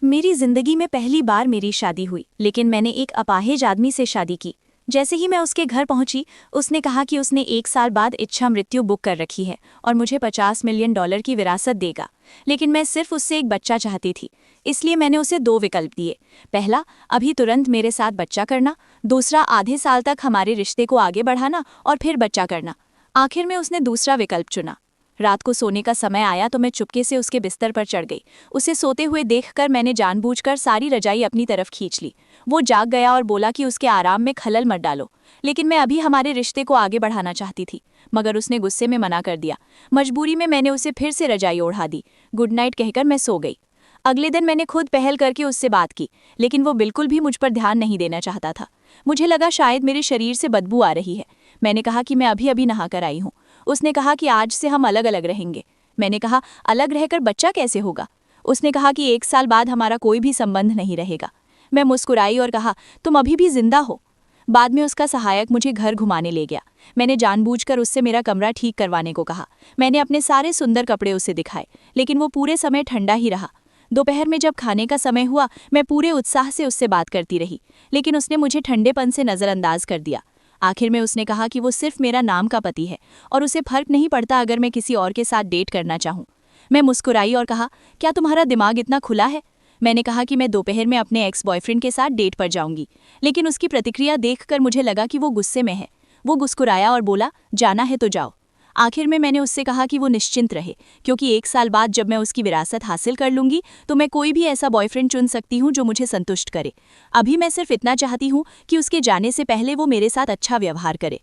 मेरी जिंदगी में पहली बार मेरी शादी हुई, लेकिन मैंने एक अपाहिज आदमी से शादी की। जैसे ही मैं उसके घर पहुंची, उसने कहा कि उसने 1 साल बाद इच्छा मृत्यु बुक कर रखी है और मुझे $50 मिलियन की विरासत देगा। लेकिन मैं सिर्फ उससे एक बच्चा चाहती थी, इसलिए मैंने उसे 2 विकल्प दिए। पहला, अभी तुरंत मेरे साथ बच्चा करना। दूसरा, आधे साल तक हमारे रिश्ते को आगे बढ़ाना और फिर बच्चा करना। आखिर में उसने दूसरा विकल्प चुना। रात को सोने का समय आया तो मैं चुपके से उसके बिस्तर पर चढ़ गई। उसे सोते हुए देखकर मैंने जानबूझकर सारी रजाई अपनी तरफ खींच ली। वो जाग गया और बोला कि उसके आराम में खलल मत डालो, लेकिन मैं अभी हमारे रिश्ते को आगे बढ़ाना चाहती थी, मगर उसने गुस्से में मना कर दिया। मजबूरी में मैंने उसे फिर से रजाई ओढ़ा दी। गुड नाइट कहकर मैं सो गई। अगले दिन मैंने खुद पहल करके उससे बात की, लेकिन वो बिल्कुल भी मुझ पर ध्यान नहीं देना चाहता था। मुझे लगा शायद मेरे शरीर से बदबू आ रही है। मैंने कहा कि मैं अभी अभी नहा कर आई हूँ। उसने कहा कि आज से हम अलग अलग रहेंगे। मैंने कहा, अलग रहकर बच्चा कैसे होगा? उसने कहा कि 1 साल बाद हमारा कोई भी संबंध नहीं रहेगा। मैं मुस्कुराई और कहा, तुम अभी भी जिंदा हो। बाद में उसका सहायक मुझे घर घुमाने ले गया। मैंने जानबूझकर उससे मेरा कमरा ठीक करवाने को कहा। मैंने अपने सारे सुंदर कपड़े उसे दिखाए, लेकिन वो पूरे समय ठंडा ही रहा। दोपहर में जब खाने का समय हुआ, मैं पूरे उत्साह से उससे बात करती रही, लेकिन उसने मुझे ठंडेपन से नज़रअंदाज कर दिया। आखिर में उसने कहा कि वो सिर्फ मेरा नाम का पति है और उसे फर्क नहीं पड़ता अगर मैं किसी और के साथ डेट करना चाहूँ। मैं मुस्कुराई और कहा, क्या तुम्हारा दिमाग इतना खुला है? मैंने कहा कि मैं दोपहर में अपने एक्स बॉयफ्रेंड के साथ डेट पर जाऊंगी, लेकिन उसकी प्रतिक्रिया देखकर मुझे लगा कि वो गुस्से में है। वो मुस्कुराया और बोला, जाना है तो जाओ। आखिर में मैंने उससे कहा कि वो निश्चिंत रहे, क्योंकि 1 साल बाद जब मैं उसकी विरासत हासिल कर लूंगी तो मैं कोई भी ऐसा बॉयफ्रेंड चुन सकती हूँ जो मुझे संतुष्ट करे। अभी मैं सिर्फ इतना चाहती हूँ कि उसके जाने से पहले वो मेरे साथ अच्छा व्यवहार करे।